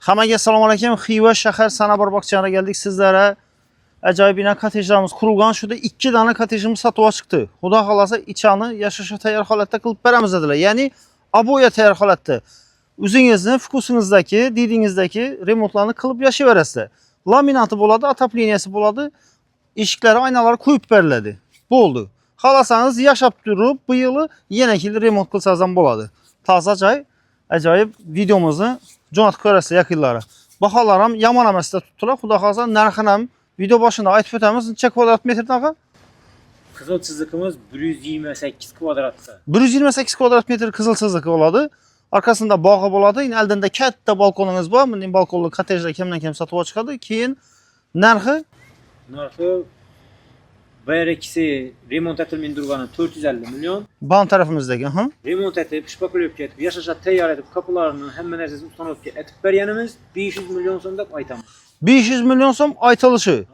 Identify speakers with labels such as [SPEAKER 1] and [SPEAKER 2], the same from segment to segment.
[SPEAKER 1] Hammaga assalomu alaykum. Xiva shahar Sanobar bog'chasiga keldik sizlara. Ajoyib bino kottejlarimiz qurilgan. Shunda 2 dona kottejimiz sotuvga chiqdi. Xudo xolasa ichani yashashga tayyor holatda qilib beramiz dedilar. Ya'ni aboya tayyor holatda. O'zingizni fokusingizdagi, didingizdagi remontlarni qilib yashayverasizlar. Laminati bo'ladi, atopleniyasi bo'ladi, eshiklari, oynalari qo'yib beriladi. Bo'ldi. Xolasangiz yashab turib, bu yili yana kelib remont qilsangiz ham bo'ladi. Toza joy, ajoyib videomizni jo'natib ko'rasiz yaqinlari. Baholar ham yomon emas deb tutdilar. Xudo xolasa narxini ham video boshida aytib o'tamiz. Necha kvadrat metrdaqa?
[SPEAKER 2] Qizil chiziqimiz 128 kvadratda.
[SPEAKER 1] 128 kvadrat metr qizil chiziqi bo'ladi. Arkasida bog'i bo'ladi. Endi oldinda katta balkoningiz bor. Bunday balkonli kottejlar kamdan-kam sotib chiqadi. Keyin narxi
[SPEAKER 2] bir ikisi remont etilmay turgani 450 milyon.
[SPEAKER 1] Ban tarafimizdagi,
[SPEAKER 2] Remont etib, shpaklab ketib, yashashga tayyor etib, kapılarını hamma narsasini ustanib etib berganimiz 500 milyon so'm deb aytamiz.
[SPEAKER 1] 500 milyon so'm aytilishi.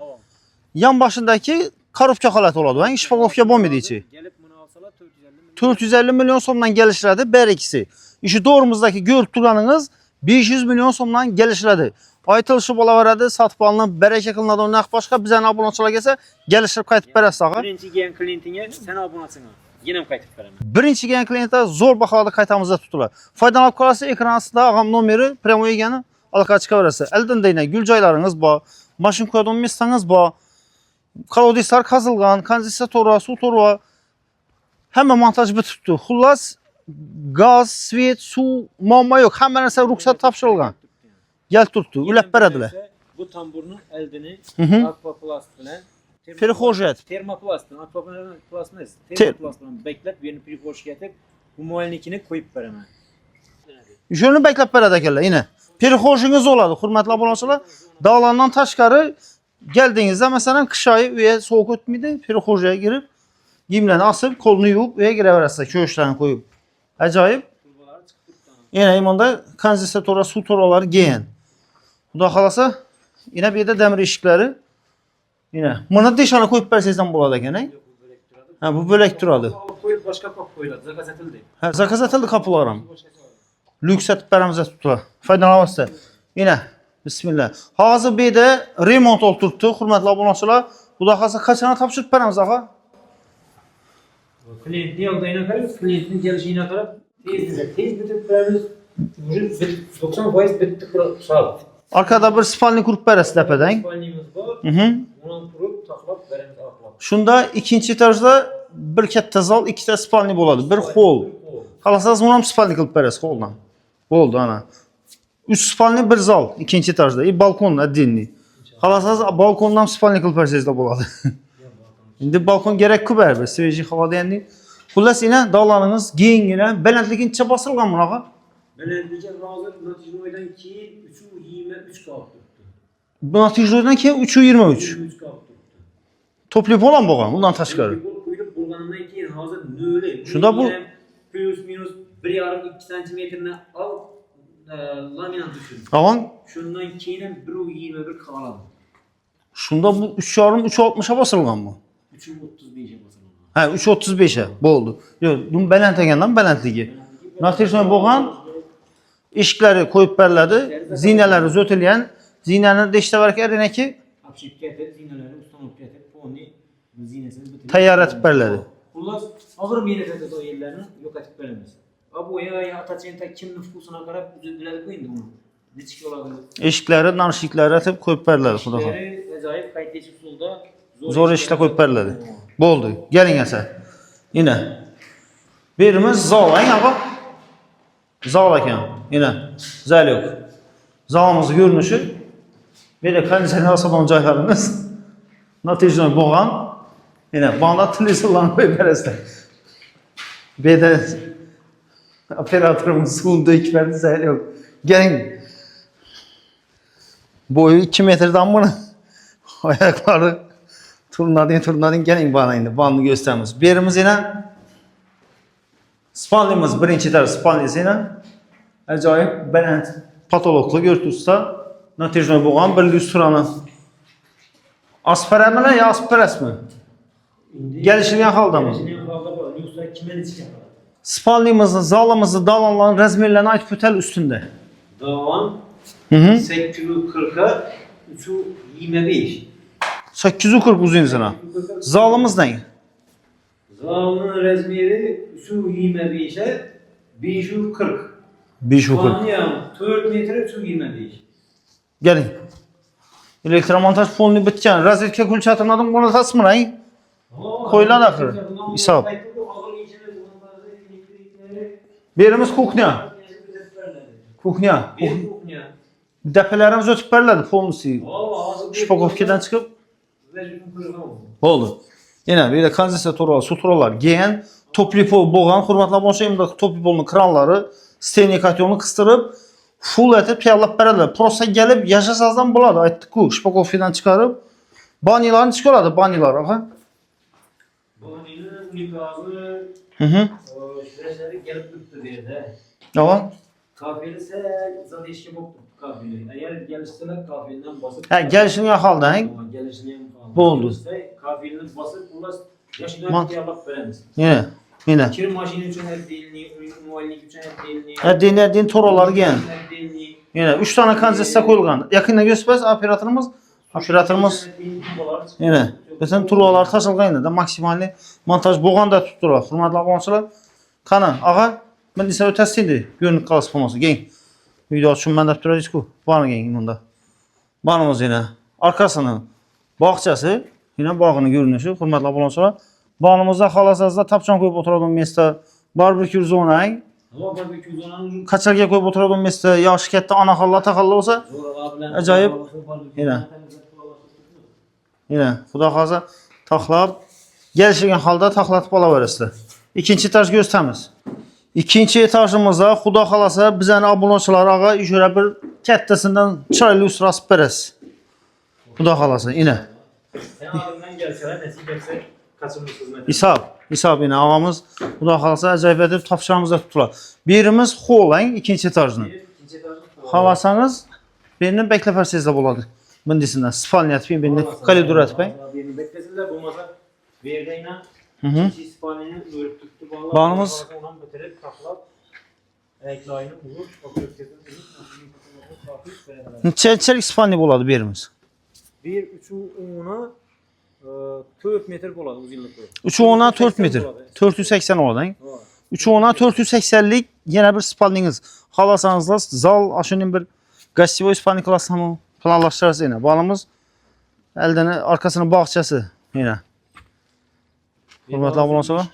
[SPEAKER 1] Yan boshidagi korobka holati bo'ladi. Va shpalovka bo'lmaydi ichi.
[SPEAKER 2] Gelib buni olsalar
[SPEAKER 1] 450 milyon so'mdan kelishadi bir ikisi. İşi doğrumuzdaki görüp turganingiz 500 milyon so'mdan kelishadi. Aytilishi bo'laveradi, sotib olinib, baraka qilinadi. Naq boshqa bizning obunachilar kelsa, kelishib qaytib berasiz og'a.
[SPEAKER 2] Birinchi kelgan klientingga sen obunasing. Yana ham qaytib beraman.
[SPEAKER 1] Birinchi kelgan klientlar zo'r bahoda qaytamiz deb tutdilar. Foydalanib qolasiz, ekran ostida og'am nomeri pramo egani aloqa chiqaverasiz. Oldinda gul joylaringiz bor, mashin qo'yadigan mestangiz bor. Kolodislar qazilgan, kondensator, suv to'ri hamma montaj bitibdi. Xullas gaz, svet, suv, muammo yo'q. Hamma narsa ruxsat topshirilgan. Gel turibdi, ulab beradilar.
[SPEAKER 2] Bu tamburning oldini akvaplast bilan
[SPEAKER 1] Перехожет.
[SPEAKER 2] Termoplast bilan, akvaplast emas, termoplast bilan beklab, bu yerni перехожga etib, bu muaynikini qo'yib beraman.
[SPEAKER 1] Shuni beklab beradi ekanlar, yine. Перехожingiz bo'ladi, hurmatli obunachilar. Dog'lardan tashqari keldingizda, masalan, qish oyi uya sovuq o'tmaydi, перехожga kirib, kiyimlarni osib, qo'lni yuvib, uya kiraverasiz, ko'shlarni qo'yib. Ajoyib. Yine imanda kondensator, suv to'ralari gen. Xudo xolasa, yine bu yerda demir eshiklari. Yine buni deshani qo'yib bersangiz ham bo'ladi ekan, Ha, bu bo'lak turadi.
[SPEAKER 2] Qo'yib boshqa qop qo'yiladi, zakaz etildi.
[SPEAKER 1] Ha, zakaz etildi kapılar ham. Lüks etib beramiz deb tutdilar. Foydalanasizlar. Yine bismillah. Hozir bu yerda remont olib turibdi, hurmatli obunachilar. Xudo xolasa qachon topshirib beramiz og'a?
[SPEAKER 2] Klientni yo'ldayına qarab, klientning kelishine qarab, tez bitib beramiz. 90% bitdi qilib.
[SPEAKER 1] Arkada bir spalni qurib berasiz tepadan.
[SPEAKER 2] Spalnimiz bor. Uni qurib, taxlab beramiz aqlab.
[SPEAKER 1] Shunda ikkinchi etajda bir katta zal, ikkita spalni bo'ladi. Bir hol. Xalasangiz uni ham spalni qilib berasiz holdan. Bo'ldi ana. 3 spalni bir zal ikkinchi etajda. Balkon отдельный. Xalasangiz balkondan ham spalni qilib bersangiz de bo'ladi. Endi balkon kerak-ku baribir. Svejiy havoda endi. Xullas yine dog'larningiz kengina, balandligincha bosilgan bunaqa.
[SPEAKER 2] Balandligi hozir natijanoydan keyin 323 qolib turibdi.
[SPEAKER 1] Bu natijanoydan keyin 323. Topli bo'lan bo'lgan, bundan tashqari.
[SPEAKER 2] Qo'yilib bo'lgandan keyin hozir 0.
[SPEAKER 1] Shunda bu
[SPEAKER 2] plus minus 1,5-2 cm al laminat düşün.
[SPEAKER 1] Tamam.
[SPEAKER 2] Şundan keyin ham 1,21 qoladi.
[SPEAKER 1] Shunda bu 3,5 3,60'a bosilgan bu.
[SPEAKER 2] 3,35'e bosilgan.
[SPEAKER 1] Ha, 3,35'e bo'ldi. Yo'q, bu baland ekandan balandligi. Natijanoy bo'lgan eshiklari qo'yib beriladi, zinalari zo'tilgan, zinani deshta var ekanki,
[SPEAKER 2] Apshitga etib, zinalari ustanib ketib, fonni zinasini bitirib
[SPEAKER 1] tayyor etib beriladi.
[SPEAKER 2] Xullas, hozir meni aytadi o yerlarni yo'qotib beramiz. Bu ya atachenta kimni fukusuna qarab biladi-ku endi uni. Nechki oladi.
[SPEAKER 1] Eshiklari, narshiklari etib qo'yib beriladi, xudo xohlasa.
[SPEAKER 2] Ajoyib qaytish usulda
[SPEAKER 1] Zo'r eshiklar qo'yib beriladi. Bo'ldi. Keling asa. Yine. Birimiz zal, og'a. Zal ekan. Yine. Zal yo'q. Zalimizni ko'rinishi. Bu yerda konditsioner solgan joylarimiz. Natijanoy bo'lgan. Yine banda televizorlarni qo'yib berasizlar. Bu yerda operatorimiz suvni to'kib berdi, zal yo'q. Keling. Boyu 2 metrdan buni. Oyoqlari turnadin keling bana endi bandı gösterimiz. Birimiz yine spalnimiz birinchi etaj spalnisi yine ajoyib baland patologli görtüsdə natijanoy bo'lgan bir lyustrani asparammi yo asparasmi? Gelişilgan holdami?
[SPEAKER 2] Gelişilgan holda bor. Lyustra kimga necha
[SPEAKER 1] Spalnimizni, zalimizni, dalonlarning razmerlarini aytib o'tal üstünde.
[SPEAKER 2] Davan
[SPEAKER 1] Hı hı.
[SPEAKER 2] 840'a 325.
[SPEAKER 1] 840 uzunsuna. Zalımız ne?
[SPEAKER 2] Zalının resmiyeti 325'e 540.
[SPEAKER 1] 540.
[SPEAKER 2] Spanyam 4 metre 325.
[SPEAKER 1] Gelin. Elektromontaj fonunu bitken. Razilke kulçatının adını bunu tasmır ayın. Koyulan akır. İsab. Birimiz kuknya. Kuknya. Depelerimiz ötüp verirlerdi fonlusu. Şpakovki'den çıkıp. Oldu. Yine böyle kondensatorlar, suturalar giyen, toplipol boğan, hurmatla bonşayımda toplipolun kranları, stenikatiyonu kıstırıp, full etip piyallap verirler. Prosta gelip yaşasazdan buladı. Ayttık ku, Şpakovki'den çıkarıp, banilarını çıkardı, banilar. Aha.
[SPEAKER 2] Baninin unikazı,
[SPEAKER 1] Hı.
[SPEAKER 2] süreçleri gelip tuttu bir yerde.
[SPEAKER 1] Yalan.
[SPEAKER 2] Kafeli ise zaten işe boktu kafeli. Eğer gelişseler kafelinden basıp...
[SPEAKER 1] Ha, gelişini yakaldı, he?
[SPEAKER 2] Gelişini yakaldı.
[SPEAKER 1] Bu oldu.
[SPEAKER 2] Kafelinden basıp ulas yaşından piyallap veremez.
[SPEAKER 1] Yine.
[SPEAKER 2] Kir maşini üçün hep değilini, muayyenik üçün hep değilini...
[SPEAKER 1] Ha, dinlediğin toroları giyen. Yine 3 tane kondensa koyulgan. Yakında göstermez operatorumuz yine bütün turvalar taşılgan yine de maksimalli montaj boğan da tuttular. Hurmatlı abonçular. Kana ağa ben ise ötesiydi. Görünük kalıp olması. Gen. Video açın ben de tutturacağız ku. Bana gen bunda. Banımız yine arkasını bağçası yine bağını görünüşü. Hurmatlı abonçular. Banımızda halasazda tapçan koyup oturduğum mesle barbekü zonayı. Kaçarga koyup oturduğum mesle yaş ketdi ana halla taxalla olsa acayip yine Xudo xolasa taxlab gelişigen halda taxlatıp ala verəsizlər. İkinci etaj göstəmiz. İkinci etajımızda Xudo xolasa bizəni abunəçilər ağa görə bir kəttəsindən çaylı usrasıb verəsiz. Xudo xolasa yine.
[SPEAKER 2] Sen adımdan gelseler nasip etse kaçırmışsınız.
[SPEAKER 1] İsab yine ağamız Xudo xolasa acayip edib tapşırığımızda tutular. Birimiz xolayın ikinci etajını. Xalasanız birinin bekləfərsizdə buladı. Bindisindən spalnya etpəyin, birini koridor etpəyin.
[SPEAKER 2] Birini beklesinler bulmasa verdiğine iki spalini örüp tuttu.
[SPEAKER 1] Bağımız
[SPEAKER 2] Ondan bitirip taklap ayaklarını bulur.
[SPEAKER 1] neçəlik spalnya buladı birimiz?
[SPEAKER 2] Bir üçü ona 4 metre buladı uzunluklu.
[SPEAKER 1] 3'ü ona 4 metr. 480 oladan. 3'ü ona 480'lik yine bir spalniniz. Xalasanızla zal aşının bir gastivoy spalni klasını planlaşdırırız yine. Balımız elden arkasının bağçası yine. Hürmetli abonəçilər.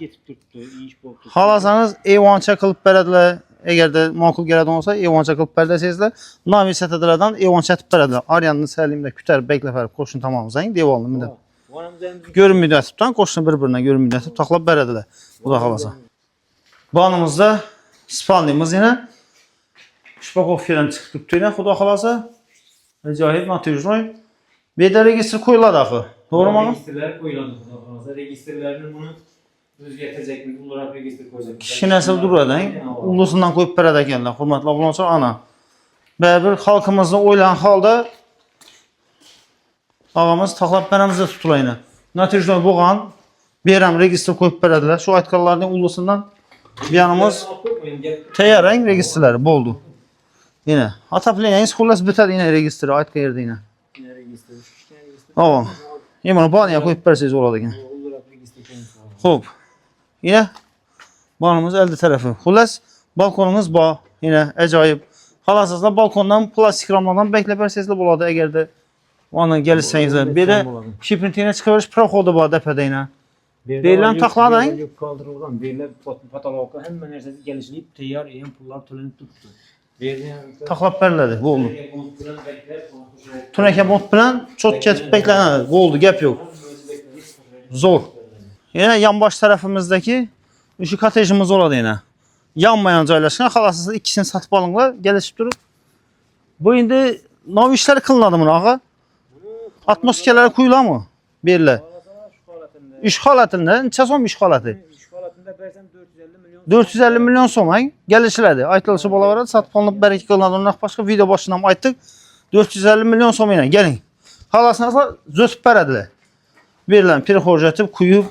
[SPEAKER 1] Xalasanız eyvança qılıb bərədilər. Əgər də makul gələn olsa eyvança qılıb bərədəsizlər. Navi sətədələrdən eyvança etib bərədilər. Aryanını səlimdə kütər bəkləfərib qoşun tamamızdan devalını müddət. Görün müddətibdən qoşunu bir-birinə görün müddətib taxlab bərədilər. Bu da xalasa. Banımızda spalnimiz yine Şpakovki'den çıxıb tutdu yine. Xudo xalasa. Acayip natürjoy. Bir de registr koyuladı axı. Doğru mu?
[SPEAKER 2] Registrler koyuladı. Registrlerini bunu özgərtəcək mi? Bunlara registr koyacaq.
[SPEAKER 1] Kişi nəsil dururdan, ulusundan koyup bərədə gəlirlər. Hürmetli abunəçilər ana. Bəbir xalqımızda oylayan halda ağamız taxlab bərəmizdə tutular yine. Natürjoy boğan verəm registr koyup bərədilər. Şu aytqallarının ulusundan bir yanımız təyərən registrləri boldu. Yine. Ataplayınız xullas bitər yine registri aytqa yerdə yine. Tamam. Yine banıya koyup bərəsiz oladı yine. Xo'p. Yine banımız elde tarafı. Xullas balkonumuz bağ. Yine acayip. Halasızda balkondan plastik ramlardan bekləbərsizlə buladı əgər də ona gəlirsənizlər. Bir də şiprintinə çıxırış proxodu var dəpədə yine. Deyilən taxladın.
[SPEAKER 2] Kaldırılgan. Deyilən patoloqa həmmən nərsəsi gəlişləyib təyar eyin pullar tölenib tutdu.
[SPEAKER 1] Taxlab bərlədi. Bu oldu. Tunəkə bont bilən çok ketib beklənədir. Bu oldu. Gəp yox. Zor. Yine yan baş tarafımızdaki üçü kotejimiz oladı yine. Yanmayan caylaşkan halasızda ikisini satıp alınlar. Gelişip durup. Bu indi nav işleri kılınadı bunu ağa. Atmosferlere kuyula mı? Birle. İş halatında. Neçə son iş halatı? 450 milyon somay gelişilədi. Aytılışı bolalara satıp alınıp bərək qılınadı. Ondan başqa video başından aytdık. 450 milyon somay ilə. Gəlin. Halasınızla zötüb bərədilər. Verilən pirxorjatib kuyub.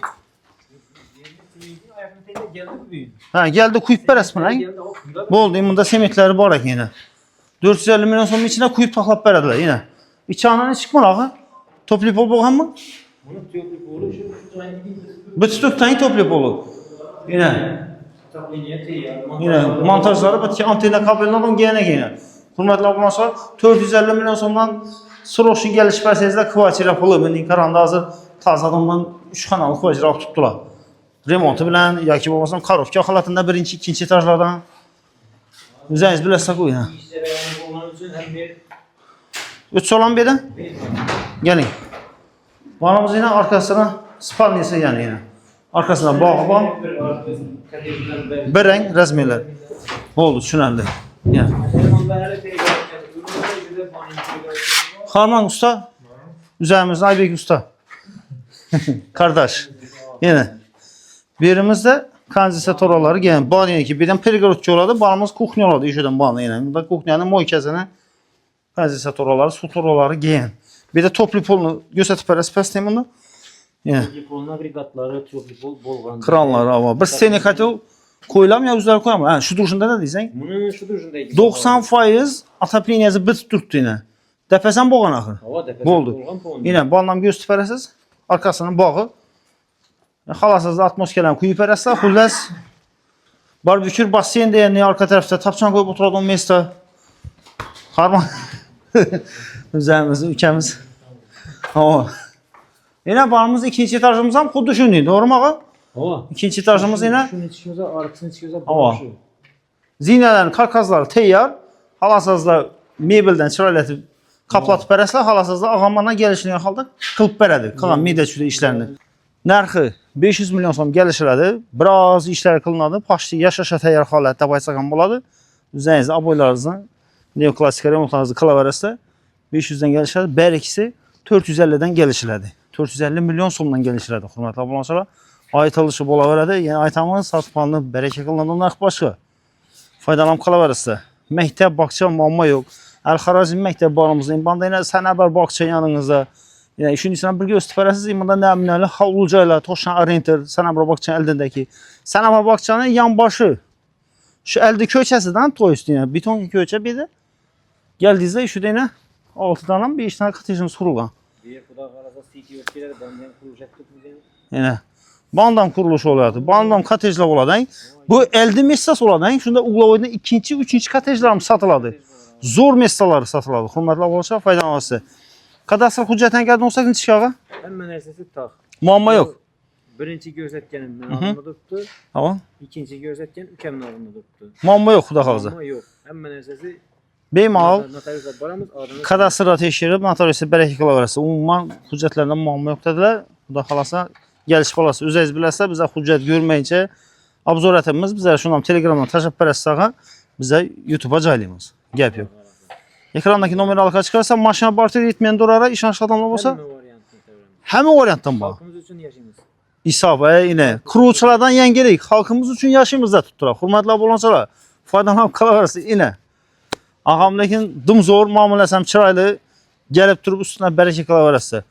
[SPEAKER 1] Ha geldi kuyub bərəs mi? Bu oldu. Bunda semetləri barak yine. 450 milyon so'm içine kuyup taxlab beradilar yine. İçandan çıkmalı ağa. Topli pol bo'lgan mı?
[SPEAKER 2] Bunu tüyüklü bolu şu joyni
[SPEAKER 1] Bitti tane topli polu. Yine.
[SPEAKER 2] takliyeti ya.
[SPEAKER 1] Yine montajları bitki antena kabelini gene. Hürmetli abonlar 450 milyon so'mdan Sroşun geliş persizde kıvaçıyla pulu. Benim karanda hazır tazadımdan 3 kanalı kıvaçıyla tuttular. Remontu bilen, ya ki babasının karovka halatında birinci, ikinci etajlardan. Üzeriniz bilirse koyun ha.
[SPEAKER 2] İşlere yani olan için hem bir
[SPEAKER 1] Üç olan bir de. Gelin. Vanamız yine arkasına spalniyesi yani yine. Arkasına bağ. Bir renk resmiler. Oldu, şunaldı. Yani. Harman Usta. Üzerimizde Aybek Usta. Kardeş. Yine. Birimizde kanalizatoraları gelin. Bağlı yine ki birden perigorotçu oladı. Bağımız kuhnya oladı. İşeden bağlı yine. Burada kuhnyanın moykesine kanalizatoraları, su toraları gelin. Bir de toplu polunu gösterip pəs temini. Yine.
[SPEAKER 2] Polun agregatları, tüyüklü pol bolğan.
[SPEAKER 1] Kranları ama. Bir steni katel koyulam ya üzeri koyam. Ha, şu duruşunda ne diyeceksin?
[SPEAKER 2] Bunun şu duruşundaydı.
[SPEAKER 1] 90% atapliniyası bit tuttu yine. Dəpəsən boğan axır.
[SPEAKER 2] Hava tepesi
[SPEAKER 1] Boldu.
[SPEAKER 2] bolğan polun.
[SPEAKER 1] Yine bağlam göz tüpərəsiz. Arkasının bağı. Xalasız da atmosferdən kuyup ərəslə. Xulləs barbekür basseyn deyəni arka tərəfdə tapçan qoyub oturadığım mesta. Harman. Üzərimiz, ülkəmiz. Ama. Yine bağımız ikinci etajımızdan xuddu şundu. Doğru mu ağa?
[SPEAKER 2] Hava.
[SPEAKER 1] İkinci etajımız yine.
[SPEAKER 2] Şunu çıkıyorsa, arkasını çıkıyorsa
[SPEAKER 1] Hava.
[SPEAKER 2] başı.
[SPEAKER 1] Zinələrin karkazları teyyar. Halasızda mebeldən çirayətib kaplatıb bərəslə. Halasızda ağamandan gəlişini yaxaldıq. Qılıb bərədi. Qalan midəçüdə işlərini. Nərxi 500 milyon so'm gəlişlədi. Biraz işlər qılınadı. Paşlı yaşaşa təyyar halətdə bayçaqan buladı. Üzərinizdə aboylarınızdan neoklasik remontlarınızı qıla verəslə. 500'den gəlişlədi. Bər ikisi 450'den gəlişlədi. 450 milyon so'mdan gəlişlədi. Hürmetli abonlar. Ayet alışı bola verədi. Yəni aytamın satıpanlı bərəkə qılınadan narx başqa. Faydalanıb qala verəslə. Məktəb, bağça, mamma yox. Əl-Xarazm məktəb barımızda imbanda yenə sənəbər bağça yanınızda. Yəni işin içindən bir göstərəsiz imbanda nəminəli havlucayla, Toşan Orienter, sənəbər bağçanın əldindəki. Sənəbər bağçanın yan başı. Şu əldə köçəsidən toy üstünə. Beton köçə bir də. Gəldiyinizdə şu yenə 6 tane bir iş tane katejimiz kurulan.
[SPEAKER 2] Bir kuda arada CTO bandan kurulacaktık mı?
[SPEAKER 1] Yine. Bandam kuruluşu oluyordu. Bandam katejler oladı. Bu elde mesas oladı. Şunda Uğlavoy'da ikinci, üçüncü katejlerim satıladı. Zor mesaları satıladı. Hürmetli abonlar faydalanması. Kadastro hüccetten geldin 18 çıkağı.
[SPEAKER 2] Hemen ersesi tak.
[SPEAKER 1] Muamma yok.
[SPEAKER 2] Birinci gözetkenin ağzında tuttu.
[SPEAKER 1] Tamam.
[SPEAKER 2] İkinci gözetken ülkemin ağzında tuttu.
[SPEAKER 1] Muamma yok xuda xalıza.
[SPEAKER 2] Ama yok. Hemen ersesi
[SPEAKER 1] Beymal
[SPEAKER 2] notariuslar baramız adını
[SPEAKER 1] kadastro teşkili notariusu bərəkə qıla verəsə. Umumən hüccətlərdən muamma yox dedilər. Xuda xalasa gəliş balası üzəyiz bilərsə bizə hüccət görməyincə abzor etimiz bizə şundan Telegramdan təşəkkür etsəyə bizə YouTube'a caylayımız. Gəp yox. Ekrandakı numara alqa çıxarsa maşına barter etməyən durara iş aşıq adamlar olsa həmin variantdan bax.
[SPEAKER 2] halkımız için yaşayımız.
[SPEAKER 1] İsaf yine kuruculardan yengelik halkımız için yaşımızda tuttular. Hürmetli abonlar faydalanıb qala verəsə yine. Ağamdakın dımzor muamələsəm çıraylı gəlib durub üstünə bərəkə qala verəsə.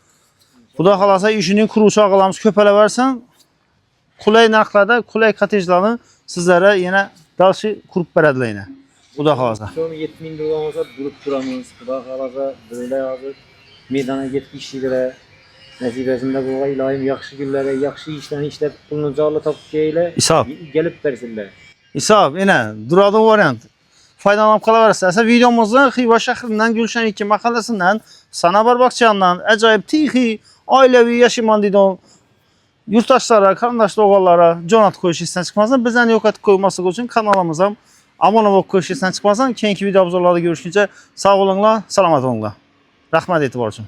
[SPEAKER 1] Bu da xalasa işinin kurucu ağalarımız köpələ versən kuley narxlarda kuley katejlərini sizlərə yenə dalşı kurup verədilər yenə. Bu da xalasa.
[SPEAKER 2] Sonra 7000 dolar olsa durup duramız. Bu da halasa böyle yazır. Meydana yetmişlere Nəticəsində bu ilayim yaxşı günlərə, yaxşı işlərini işləb pulunu carlı tapıb gəyilə
[SPEAKER 1] İsaf.
[SPEAKER 2] gəlib versinlər.
[SPEAKER 1] İsaf yine duradı variant. Faydalanıb qala verəsə videomuzun Xiva şəhərindən Gülşən 2 mahalləsindən Sanabar bağçanından əcayib tixi ailəvi yaşaman didon yurttaşlara, qardaş oğullara Jonat qoyuş işdən çıxmasın. Bizdən yox et qoyması üçün kanalımıza abunə olub qoyuş işdən çıxmasın. Keyinki video obzorlarda görüşüncə sağ olunla, salamat olunla. Rəhmət etibar üçün.